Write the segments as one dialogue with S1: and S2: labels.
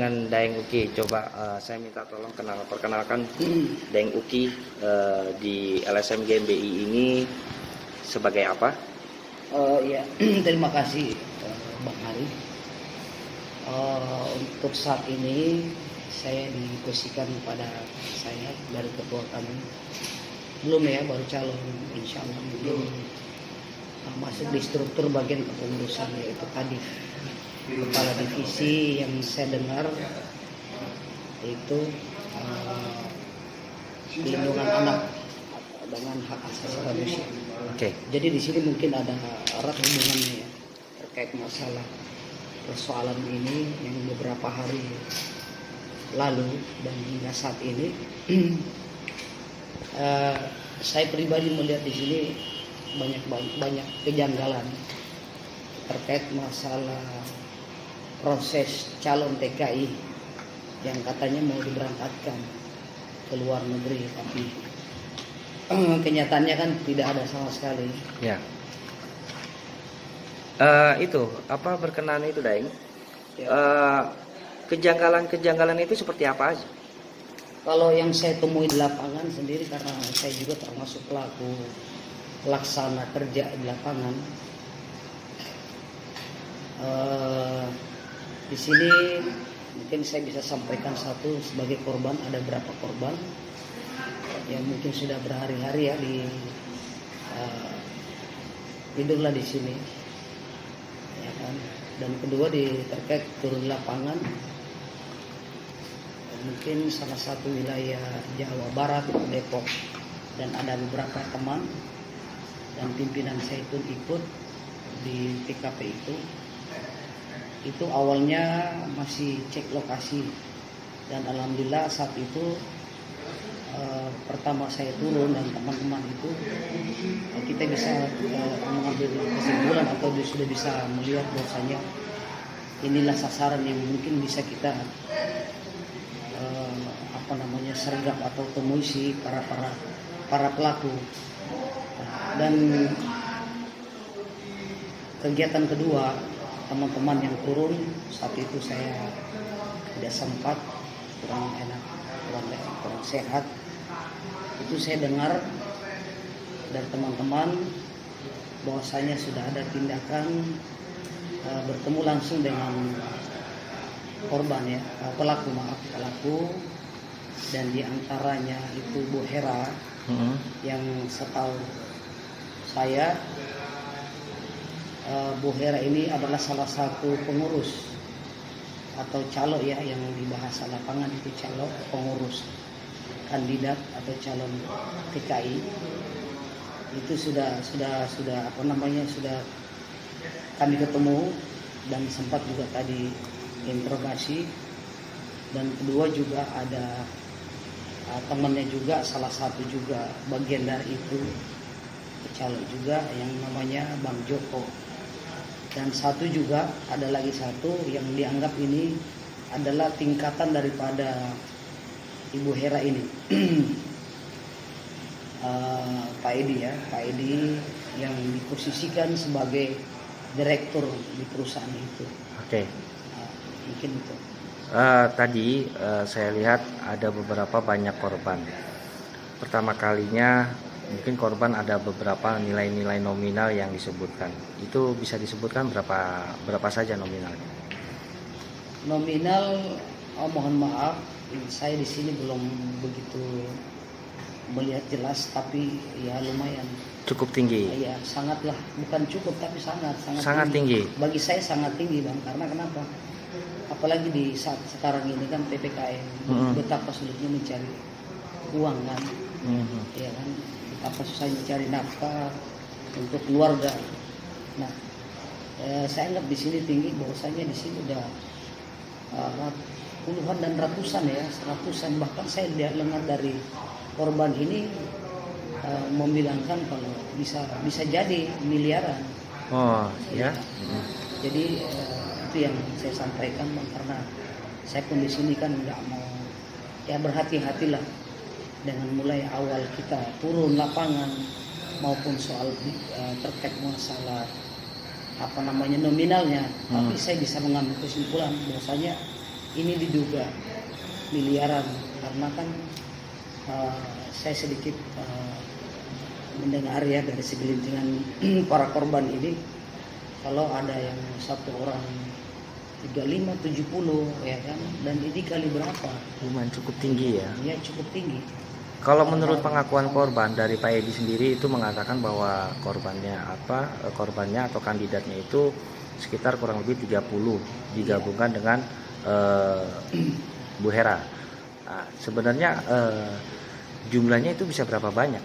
S1: dengan Daeng Uki. Coba saya minta tolong perkenalkan Daeng Uki di LSM GMBI ini sebagai apa?
S2: Ya, terima kasih Bang Hari. Untuk saat ini saya diposisikan pada saya dari ketua kami. Belum ya, baru calon, insya Allah belum masuk di struktur bagian kepengurusan, yaitu Kadif. Kepala divisi yang saya dengar itu perlindungan anak dengan hak asasi manusia.
S1: Oke.
S2: Jadi di sini mungkin ada erat hubungannya ya, terkait masalah persoalan ini yang beberapa hari lalu dan hingga saat ini. Saya pribadi melihat di sini banyak kejanggalan terkait masalah proses calon TKI yang katanya mau diberangkatkan ke luar negeri, tapi kenyataannya kan tidak ada sama sekali.
S1: Ya. Itu apa berkenaan itu Daeng?
S2: Ya.
S1: Kejanggalan itu seperti apa aja?
S2: Kalau yang saya temui di lapangan sendiri, karena saya juga termasuk pelaku pelaksana kerja di lapangan. Di sini mungkin saya bisa sampaikan satu sebagai korban, ada berapa korban yang mungkin sudah berhari-hari ya di tidurlah di sini, ya kan. Dan kedua terkait turun lapangan, mungkin salah satu wilayah Jawa Barat, Depok, dan ada beberapa teman dan pimpinan saya pun ikut di TKP itu. Itu awalnya masih cek lokasi dan alhamdulillah saat itu pertama saya turun dan teman-teman itu kita bisa mengambil kesimpulan atau sudah bisa melihat bahwasanya inilah sasaran yang mungkin bisa kita sergap atau temui si para pelaku. Dan kegiatan kedua, teman-teman yang turun saat itu saya tidak sempat, kurang enak, kurang sehat. Itu saya dengar dari teman-teman bahwasanya sudah ada tindakan bertemu langsung dengan korban ya, pelaku, dan diantaranya itu Bu Hera yang setahu saya Bu Hera ini adalah salah satu pengurus atau calo ya, yang di bahasa lapangan itu calo, pengurus kandidat atau calon TKI. Itu sudah kami ketemu dan sempat juga tadi interogasi. Dan kedua juga ada temannya juga, salah satu juga bagian dari itu calon juga yang namanya Bang Joko. Dan satu juga ada lagi satu yang dianggap ini adalah tingkatan daripada Ibu Hera ini. Pak Edi yang diposisikan sebagai direktur di perusahaan itu.
S1: Oke.
S2: Mungkin itu.
S1: Tadi saya lihat ada beberapa banyak korban. Pertama kalinya mungkin korban ada beberapa nilai-nilai nominal yang disebutkan. Itu bisa disebutkan berapa saja nominalnya?
S2: Nominal, mohon maaf, saya di sini belum begitu melihat jelas, tapi ya lumayan.
S1: Cukup tinggi.
S2: Ya sangatlah, bukan cukup tapi sangat
S1: tinggi.
S2: Bagi saya sangat tinggi Bang, karena kenapa? Apalagi di saat sekarang ini kan PPKM, betapa sulitnya mencari uang kan, ya kan, betapa susahnya mencari nafkah untuk keluarga. Nah, saya anggap di sini tinggi, bahwasanya di sini udah puluhan dan ratusan bahkan saya dengar dari korban ini membilangkan kalau bisa jadi miliaran.
S1: Oh ya.
S2: Jadi itu yang saya sampaikan Bang, karena saya pun di sini kan nggak mau ya, berhati-hatilah dengan mulai awal kita turun lapangan maupun soal terkait masalah nominalnya. Tapi saya bisa mengambil kesimpulan bahwasanya ini diduga miliaran karena kan saya sedikit mendengar ya dari segelintingan para korban ini, kalau ada yang satu orang 35, 70 ya kan, dan ini kali berapa?
S1: Lumayan cukup tinggi ya.
S2: Ya cukup tinggi.
S1: Kalau menurut pengakuan korban dari Pak Edi sendiri itu mengatakan bahwa korbannya atau kandidatnya itu sekitar kurang lebih 30 digabungkan dengan Bu Hera. Nah, sebenarnya jumlahnya itu bisa berapa banyak?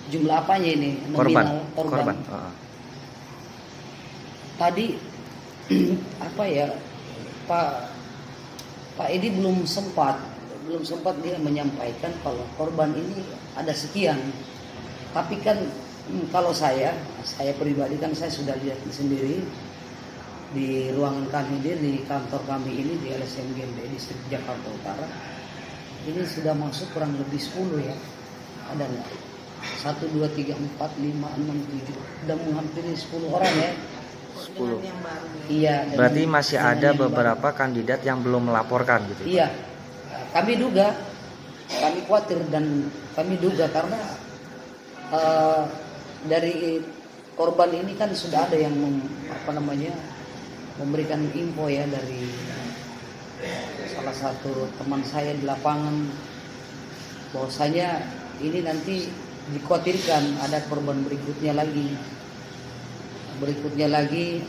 S2: Jumlah apanya ini?
S1: Korban.
S2: Korban. Tadi apa ya, Pak Edi belum sempat dia menyampaikan kalau korban ini ada sekian. Tapi kan kalau saya pribadi kan saya sudah lihat sendiri di ruangan kami di kantor kami ini di LSM GMB Distrik Jakarta Utara. Ini sudah masuk kurang lebih 10 ya. Ada nggak? 1, 2, 3, 4, 5, 6, 7. Udah menghampiri 10 orang ya.
S1: 10.
S2: Iya.
S1: Berarti masih ada beberapa kandidat yang belum melaporkan gitu.
S2: Iya. Kami duga, kami khawatir dan kami duga karena dari korban ini kan sudah ada yang memberikan info ya dari salah satu teman saya di lapangan bahwasanya ini nanti dikhawatirkan ada korban berikutnya lagi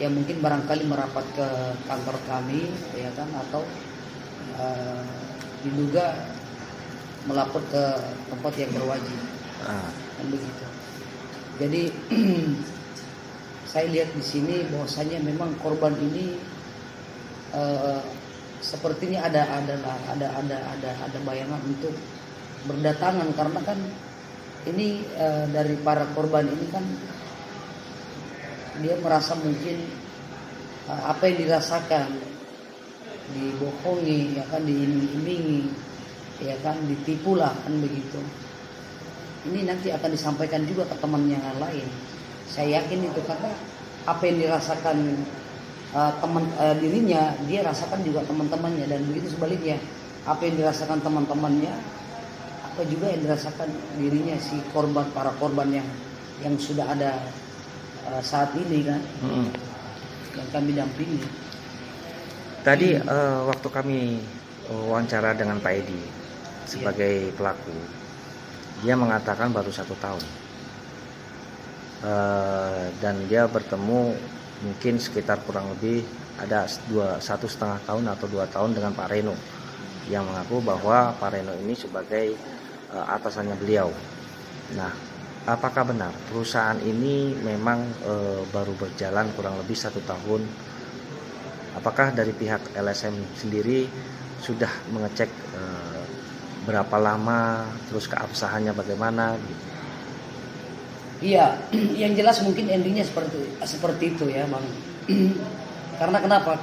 S2: yang mungkin barangkali merapat ke kantor kami ya kan, atau diduga melapor ke tempat yang berwajib kan begitu. Jadi saya lihat di sini bahwasanya memang korban ini sepertinya ada bayangan untuk berdatangan karena kan ini dari para korban ini kan dia merasa mungkin apa yang dirasakan dibohongi ya kan, diiming-imingi ya kan, ditipu lah kan begitu. Ini nanti akan disampaikan juga ke temannya yang lain. Saya yakin itu karena apa yang dirasakan dirinya dia rasakan juga teman-temannya, dan begitu sebaliknya apa yang dirasakan teman-temannya apa juga yang dirasakan dirinya si korban, para korban yang sudah ada saat ini kan, yang kami dampingi.
S1: Tadi waktu kami wawancara dengan Pak Edi sebagai pelaku, dia mengatakan baru 1 tahun, dan dia bertemu mungkin sekitar kurang lebih ada 1,5 tahun atau 2 tahun dengan Pak Reno, yang mengaku bahwa Pak Reno ini sebagai atasannya beliau. Nah, apakah benar perusahaan ini memang baru berjalan kurang lebih 1 tahun? Apakah dari pihak LSM sendiri sudah mengecek berapa lama, terus keabsahannya bagaimana?
S2: Iya, yang jelas mungkin endingnya seperti itu ya Bang. Karena kenapa?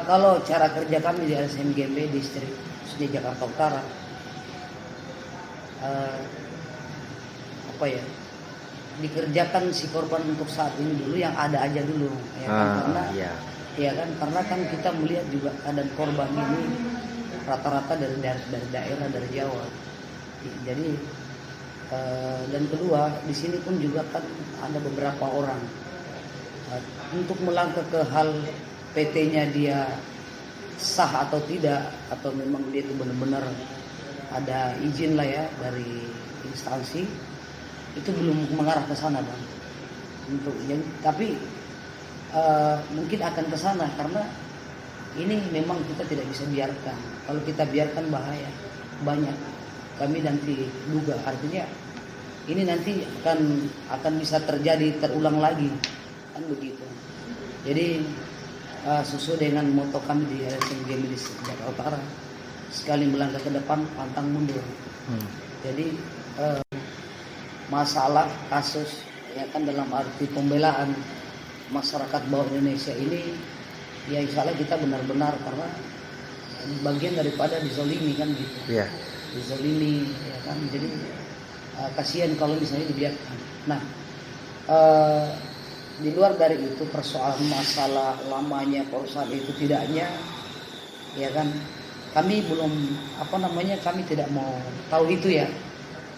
S2: Kalau cara kerja kami di LSM GMB Distrik Jakarta Utara, dikerjakan si korban untuk saat ini dulu yang ada aja dulu ya kan, karena kan kita melihat juga keadaan korban ini rata-rata dari daerah dari Jawa. Jadi dan kedua di sini pun juga kan ada beberapa orang untuk melangkah ke hal PT-nya dia sah atau tidak, atau memang dia itu benar-benar ada izin lah ya dari instansi, itu belum mengarah ke sana Bang. Tapi mungkin akan ke sana karena ini memang kita tidak bisa biarkan. Kalau kita biarkan bahaya banyak. Kami nanti duga artinya ini nanti akan bisa terulang lagi kan begitu. Jadi sesuai dengan moto kami di LSM GMB Jakarta Utara, sekali melangkah ke depan pantang mundur. Jadi masalah kasus ya kan dalam arti pembelaan masyarakat bawah Indonesia ini ya insya Allah kita benar-benar karena bagian daripada dizolimi kan gitu.
S1: Yeah.
S2: Dizolimi ya kan, jadi kasihan kalau misalnya dibiarkan. Nah di luar dari itu persoalan masalah lamanya perusahaan itu tidaknya, ya kan, kami belum kami tidak mau tahu itu ya,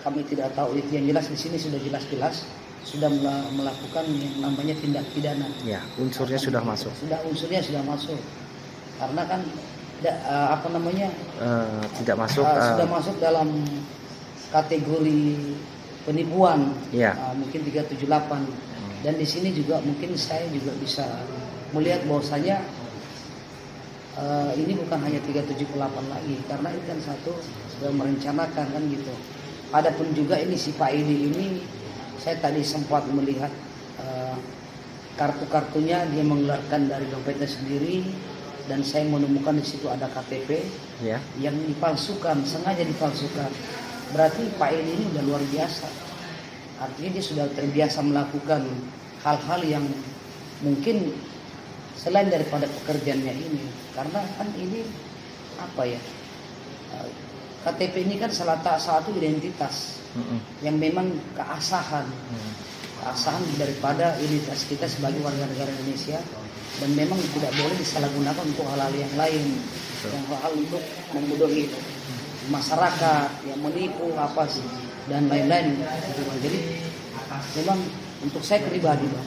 S2: kami tidak tahu itu. Yang jelas di sini sudah jelas-jelas sudah melakukan yang namanya tindak pidana.
S1: Ya, unsurnya sudah masuk.
S2: Unsurnya sudah masuk. Karena kan
S1: tidak masuk.
S2: Sudah masuk dalam kategori penipuan.
S1: Ya.
S2: Mungkin 378. Dan di sini juga mungkin saya juga bisa melihat bahwasanya ini bukan hanya 378 lagi, karena ini kan satu sudah merencanakan kan gitu. Adapun juga ini si Pak Edi ini, saya tadi sempat melihat kartu-kartunya, dia mengeluarkan dari dompetnya sendiri, dan saya menemukan di situ ada KTP
S1: ya,
S2: yang dipalsukan, sengaja dipalsukan. Berarti Pak Edi ini udah luar biasa. Artinya dia sudah terbiasa melakukan hal-hal yang mungkin selain daripada pekerjaannya ini. Karena kan ini KTP ini kan salah satu identitas yang memang keasahan daripada identitas kita sebagai warga negara Indonesia, dan memang tidak boleh disalahgunakan untuk hal-hal yang lain, yang hal untuk membodohi masyarakat, yang menipu dan lain-lain. Jadi memang untuk saya pribadi, Bang,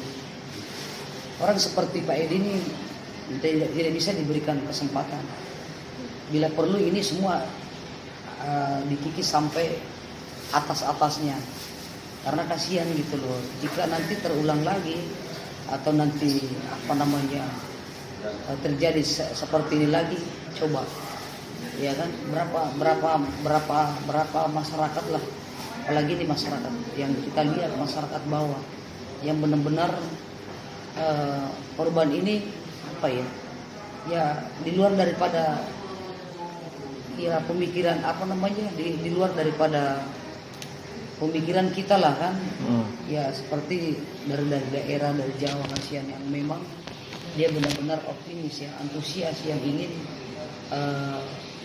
S2: orang seperti Pak Edi ini tidak bisa diberikan kesempatan. Bila perlu ini semua dikikis sampai atas-atasnya, karena kasihan gitu loh jika nanti terulang lagi atau nanti terjadi seperti ini lagi. Coba ya kan, berapa masyarakat lah, apalagi di masyarakat yang kita lihat, masyarakat bawah yang benar-benar korban ini ya di luar daripada ya pemikiran di luar daripada pemikiran kita lah kan. Ya seperti dari daerah, dari Jawa, kasihan yang memang dia benar-benar optimis ya, antusias yang ingin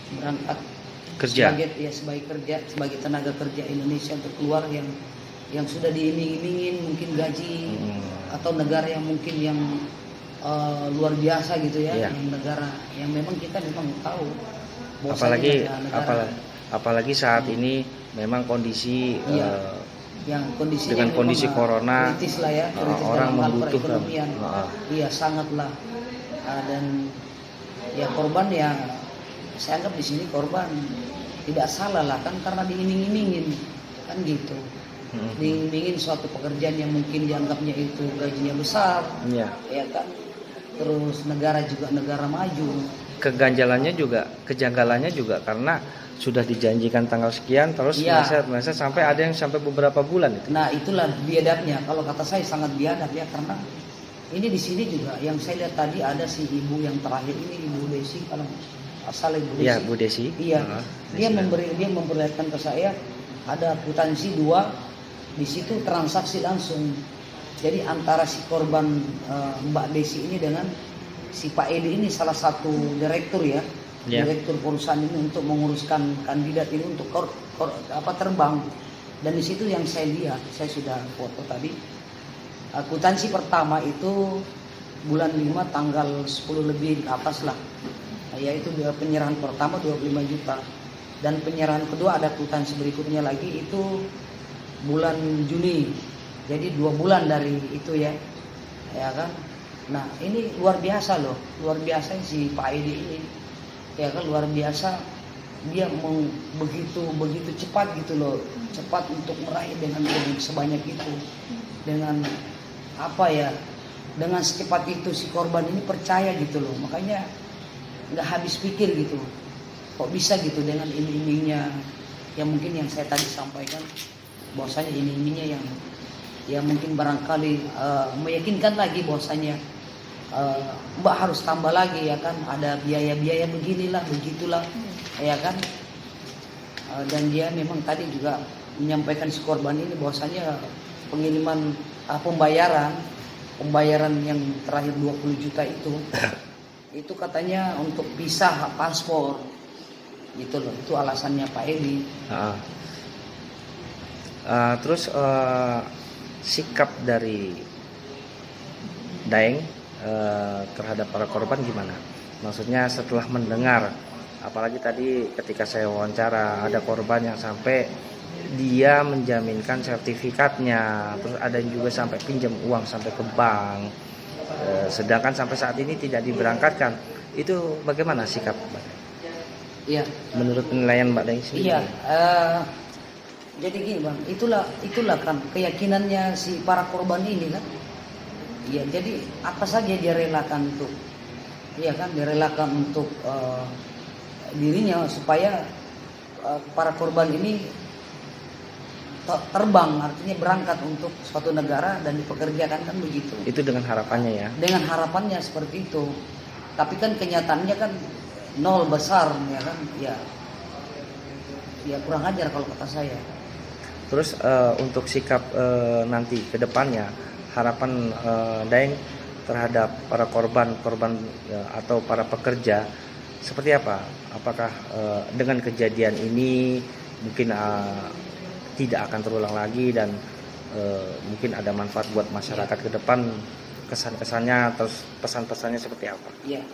S2: berangkat
S1: kerja
S2: sebagai tenaga kerja Indonesia untuk keluar, yang sudah diiming-imingin mungkin gaji atau negara yang mungkin yang luar biasa gitu ya, yang negara yang memang kita memang tahu.
S1: Apalagi saat ini memang kondisi dengan kondisi corona,
S2: kritis lah ya,
S1: orang membutuhkan.
S2: Iya sangatlah. Dan ya korban ya, saya anggap di sini korban tidak salah lah kan, karena diiming-imingin kan gitu. Diimingin suatu pekerjaan yang mungkin dianggapnya itu gajinya besar, ya kan. Terus negara juga negara maju. Kejanggalannya
S1: juga karena sudah dijanjikan tanggal sekian, terus meleset sampai ada yang sampai beberapa bulan itu.
S2: Nah itulah biadabnya, kalau kata saya sangat biadab ya, karena ini di sini juga yang saya lihat tadi ada si ibu yang terakhir ini, Ibu Desi, kalau asal Ibu Desi.
S1: Iya, Bu Desi.
S2: Iya, dia memperlihatkan ke saya ada akuntansi 2 di situ, transaksi langsung. Jadi antara si korban Mbak Desi ini dengan si Pak Edi ini, salah satu direktur ya, direktur perusahaan ini untuk menguruskan kandidat ini untuk terbang. Dan di situ yang saya lihat, saya sudah foto tadi, akuntansi pertama itu bulan 5 tanggal 10 lebih ke atas lah, yaitu penyerahan pertama 25 juta, dan penyerahan kedua ada akuntansi berikutnya lagi itu bulan Juni, jadi 2 bulan dari itu ya kan. Nah ini luar biasa loh, luar biasa si Pak Edi ini ya kan, luar biasa. Dia begitu cepat gitu loh, cepat untuk meraih dengan sebanyak itu, dengan dengan secepat itu si korban ini percaya gitu loh. Makanya nggak habis pikir gitu, kok bisa gitu dengan iming-imingnya yang mungkin yang saya tadi sampaikan, bahwasanya iming-imingnya yang mungkin barangkali meyakinkan lagi bahwasanya Mbak harus tambah lagi ya kan, ada biaya-biaya beginilah begitulah ya kan. Dan dia memang tadi juga menyampaikan si korban ini bahwasanya pengiriman pembayaran yang terakhir 20 juta itu katanya untuk pisah paspor gitu loh, itu alasannya Pak Edi.
S1: Terus sikap dari Daeng terhadap para korban gimana? Maksudnya setelah mendengar, apalagi tadi ketika saya wawancara ada korban yang sampai dia menjaminkan sertifikatnya, terus ada yang juga sampai pinjam uang sampai ke bank, sedangkan sampai saat ini tidak diberangkatkan. Itu bagaimana sikap Mbak?
S2: Iya.
S1: Menurut penilaian Mbak Daeng sendiri?
S2: Iya. Jadi gini bang, itulah kan keyakinannya si para korban ini kan. Iya, jadi apa saja dia relakan untuk, iya kan, dia relakan untuk dirinya supaya para korban ini terbang, artinya berangkat untuk suatu negara dan dipekerjakan, kan begitu.
S1: Itu dengan harapannya ya?
S2: Dengan harapannya seperti itu. Tapi kan kenyataannya kan nol besar, ya kan? Ya kurang ajar kalau kata saya.
S1: Terus untuk sikap nanti ke depannya, harapan Daeng terhadap para korban atau para pekerja seperti apa? Apakah dengan kejadian ini mungkin tidak akan terulang lagi dan mungkin ada manfaat buat masyarakat ke depan, kesan-kesannya terus pesan-pesannya seperti apa?
S2: Iya,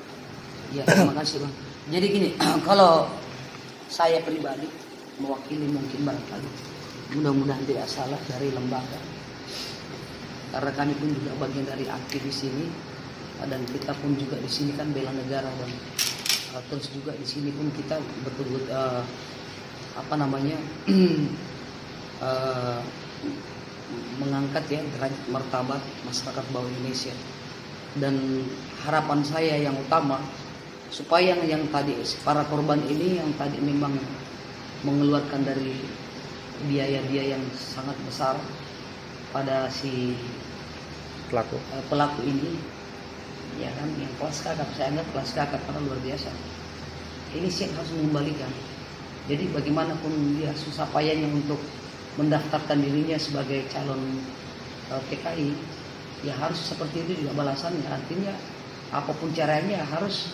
S2: terima kasih bang. Jadi gini, kalau saya pribadi mewakili mungkin barangkali, mudah-mudahan tidak salah, dari lembaga, karena kami pun juga bagian dari aktivis ini, dan kita pun juga di sini kan bela negara, dan terus juga di sini pun kita betul-betul mengangkat ya derajat martabat masyarakat bawah Indonesia. Dan harapan saya yang utama supaya yang tadi para korban ini yang tadi memang mengeluarkan dari biaya-biaya yang sangat besar pada si pelaku ini, ya kan, yang kelas kakap, saya anggap kelas kakap karena luar biasa. Ini sih harus mengembalikan. Jadi bagaimanapun dia susah payahnya untuk mendaftarkan dirinya sebagai calon TKI, ya harus seperti itu juga balasannya. Artinya apapun caranya harus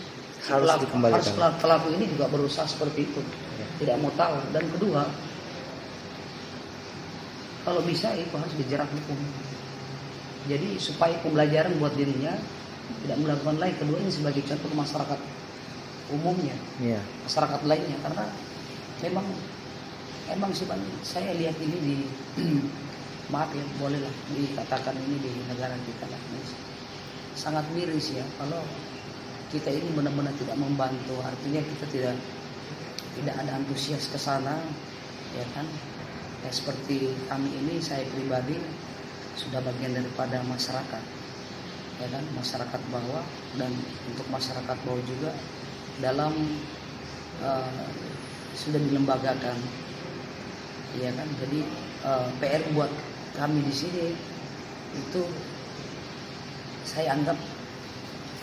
S2: pelaku ini juga berusaha seperti itu, tidak mau tahu. Dan kedua, kalau bisa itu harus dijerat hukum. Jadi supaya pembelajaran buat dirinya tidak melakukan lagi. Kedua, ini sebagai contoh ke masyarakat umumnya, masyarakat lainnya, karena memang sih bang, saya lihat ini di maaf ya, bolehlah dikatakan ini di negara kita lah, sangat miris ya kalau kita ini benar-benar tidak membantu. Artinya kita tidak ada antusias ke sana, ya kan? Ya, seperti kami ini, saya pribadi sudah bagian daripada masyarakat, ya kan, masyarakat bawah, dan untuk masyarakat bawah juga dalam sudah dilembagakan, ya kan. Jadi PR buat kami di sini itu saya anggap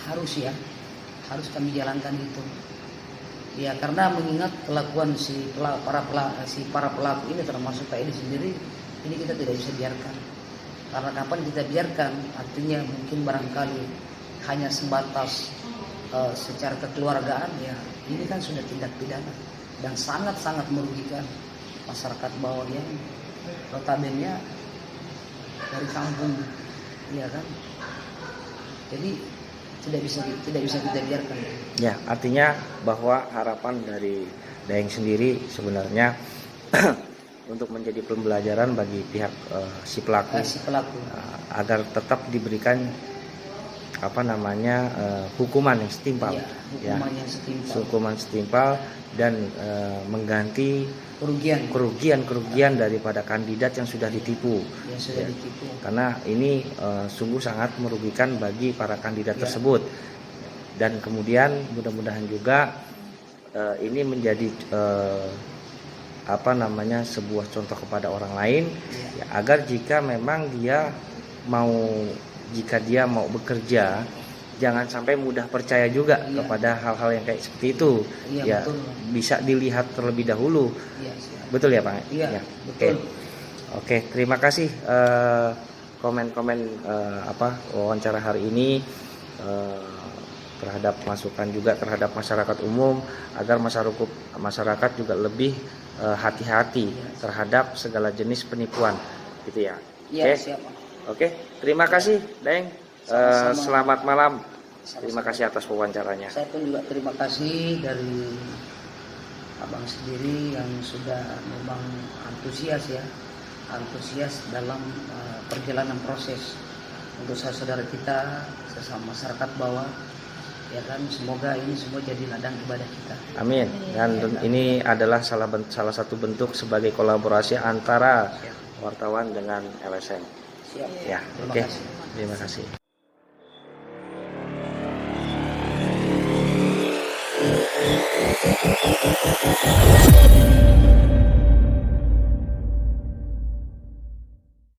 S2: harus kami jalankan itu, ya, karena mengingat kelakuan para pelaku ini, termasuk Pak Edi sendiri, ini kita tidak bisa biarkan. Karena kapan kita biarkan, artinya mungkin barangkali hanya sebatas secara kekeluargaan, ya ini kan sudah tindak pidana dan sangat-sangat merugikan masyarakat bawah yang notabene dari kampung, ya kan. Jadi tidak bisa kita biarkan.
S1: Ya, artinya bahwa harapan dari Daeng sendiri sebenarnya untuk menjadi pembelajaran bagi pihak si pelaku agar tetap diberikan hukuman yang setimpal, hukuman setimpal dan mengganti kerugian daripada kandidat yang sudah ditipu, karena ini sungguh sangat merugikan bagi para kandidat tersebut. Dan kemudian mudah-mudahan juga ini menjadi sebuah contoh kepada orang lain, ya, agar jika memang dia mau bekerja, jangan sampai mudah percaya juga kepada hal-hal yang kayak seperti itu. Ya, betul. Bisa dilihat terlebih dahulu. Betul ya Pak?
S2: Iya, betul.
S1: Oke, terima kasih komen-komen wawancara hari ini, terhadap masukan juga terhadap masyarakat umum, agar masyarakat juga lebih hati-hati terhadap segala jenis penipuan, gitu ya.
S2: Iya, siap.
S1: Oke, terima kasih Daeng.
S2: Sama-sama.
S1: Selamat malam.
S2: Sama-sama.
S1: Terima kasih atas wawancaranya.
S2: Saya pun juga terima kasih dari abang sendiri yang sudah memang antusias dalam perjalanan proses untuk saudara kita sesama masyarakat bawah, ya kan. Semoga ini semua jadi ladang ibadah kita.
S1: Amin. Dan ini adalah salah satu bentuk sebagai kolaborasi antara wartawan dengan LSM.
S2: Siap.
S1: Ya,
S2: Terima
S1: oke.
S2: kasih.
S1: Terima kasih.
S3: Thank you.